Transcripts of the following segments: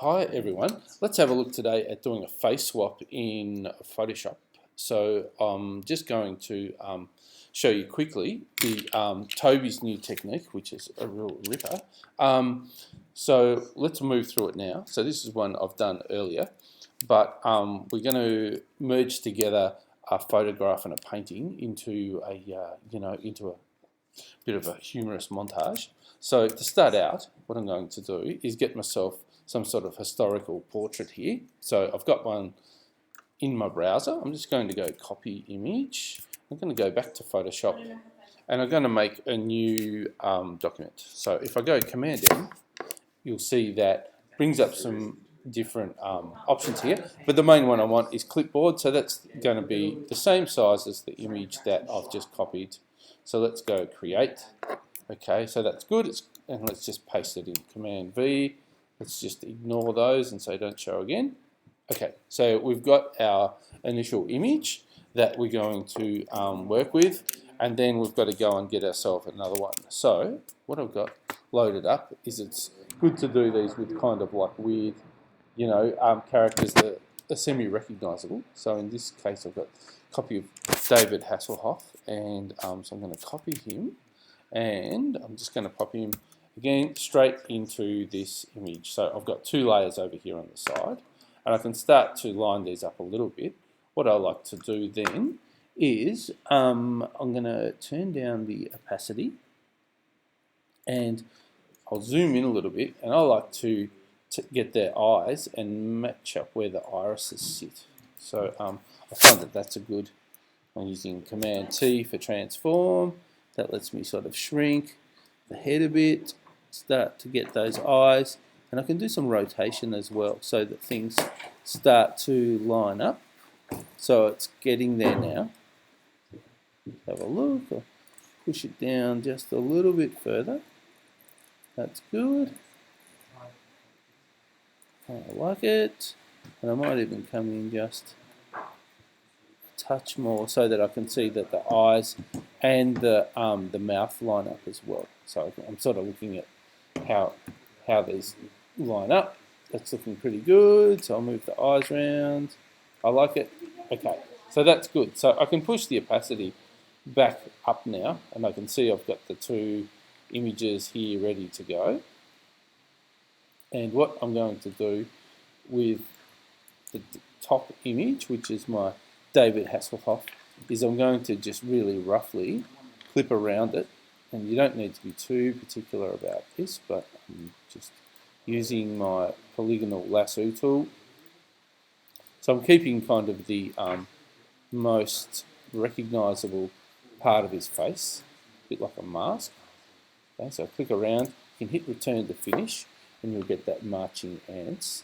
Hi everyone, let's have a look today at doing a face swap in Photoshop. So I'm just going to show you quickly the Toby's new technique, which is a real ripper. So let's move through it now. So this is one I've done earlier, but we're going to merge together a photograph and a painting into a into a bit of a humorous montage. So to start out, what I'm going to do is get myself some sort of historical portrait here. So I've got one in my browser. I'm just going to go copy image. I'm going to go back to Photoshop and I'm going to make a new document. So if I go Command M, you'll see that brings up some different options here, but the main one I want is clipboard, so that's going to be the same size as the image that I've just copied. So let's go create. Okay, so that's good, and let's just paste it in Command V. Let's just ignore those and say don't show again. Okay, so we've got our initial image that we're going to work with, and then we've got to go and get ourselves another one. So what I've got loaded up is it's good to do these with kind of like weird, characters that are semi-recognizable. So in this case, I've got a copy of David Hasselhoff, and so I'm going to copy him, and I'm just going to pop him again straight into this image. So I've got two layers over here on the side, and I can start to line these up a little bit. What I like to do then is I'm going to turn down the opacity, and I'll zoom in a little bit, and I like to get their eyes and match up where the irises sit. So I find that that's a good. I'm using Command T for transform. That lets me sort of shrink the head a bit, start to get those eyes, and I can do some rotation as well so that things start to line up. So it's getting there now. Have a look. I'll push it down just a little bit further. That's good. I like it. And I might even come in just a touch more so that I can see that the eyes and the mouth line up as well. So I'm sort of looking at how these line up. That's looking pretty good. So I'll move the eyes around. I like it. Okay, so that's good. So I can push the opacity back up now, and I can see I've got the two images here ready to go. And what I'm going to do with the top image, which is my David Hasselhoff, is I'm going to just really roughly clip around it. And you don't need to be too particular about this, but I'm just using my polygonal lasso tool. So I'm keeping kind of the most recognizable part of his face, a bit like a mask. Okay, so I click around, you can hit return to finish, and you'll get that marching ants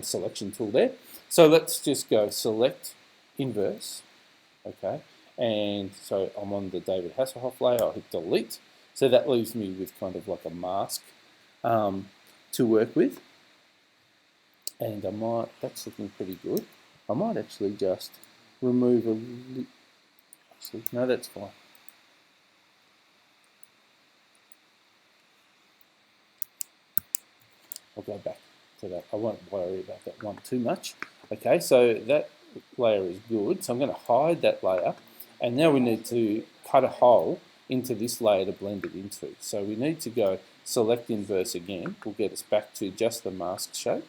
selection tool there. So let's just go select inverse, okay, and so I'm on the David Hasselhoff layer. I'll hit delete, so that leaves me with kind of like a mask to work with, and that's looking pretty good. I might actually just remove actually, no, that's fine. I'll go back to that. I won't worry about that one too much. Okay, so that layer is good. So I'm going to hide that layer. And now we need to cut a hole into this layer to blend it into. So we need to go select inverse again. Will get us back to just the mask shape.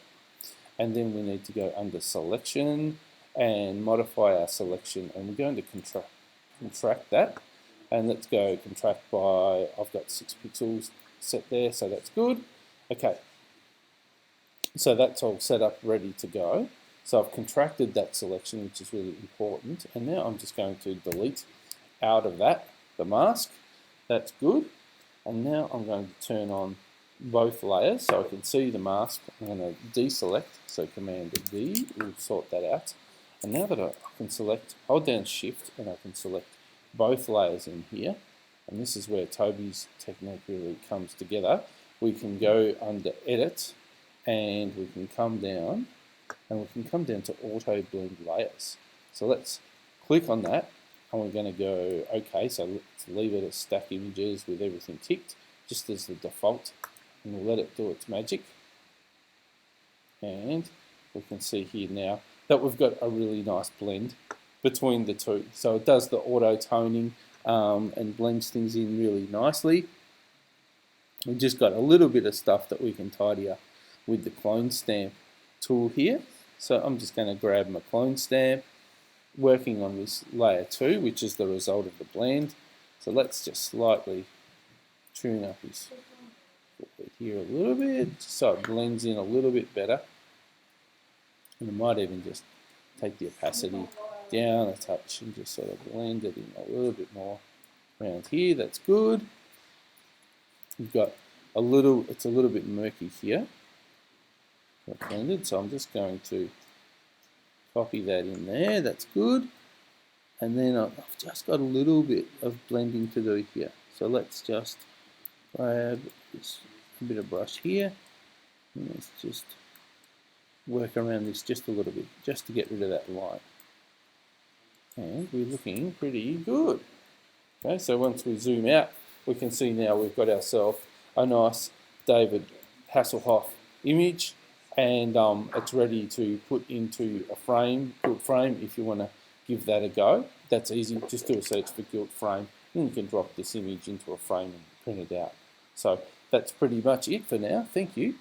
And then we need to go under selection and modify our selection. And we're going to contract that. And let's go contract by, I've got 6 pixels set there, so that's good. Okay, so that's all set up, ready to go. So I've contracted that selection, which is really important. And now I'm just going to delete out of that the mask. That's good. And now I'm going to turn on both layers so I can see the mask. I'm going to deselect, so Command D will sort that out. And now that I can select, hold down Shift, and I can select both layers in here. And this is where Toby's technique really comes together. We can go under Edit, and we can come down, and we can come down to Auto Blend Layers. So let's click on that, and we're going to go OK. So let's leave it as stack images with everything ticked, just as the default, and we'll let it do its magic. And we can see here now that we've got a really nice blend between the two. So it does the auto toning and blends things in really nicely. We've just got a little bit of stuff that we can tidy up with the clone stamp tool here. So I'm just going to grab my clone stamp, working on this layer 2, which is the result of the blend. So let's just slightly tune up his footbed here a little bit, so it blends in a little bit better. And I might even just take the opacity down a touch and just sort of blend it in a little bit more around here. That's good. We've got a little, it's a little bit murky here, blended, so I'm just going to copy that in there. That's good. And then I've just got a little bit of blending to do here. So let's just grab this bit of brush here and let's just work around this just a little bit, just to get rid of that line. And we're looking pretty good. Okay, so once we zoom out, we can see now we've got ourselves a nice David Hasselhoff image, and it's ready to put into a frame, gilt frame, if you want to give that a go. That's easy, just do a search for gilt frame, and you can drop this image into a frame and print it out. So that's pretty much it for now. Thank you.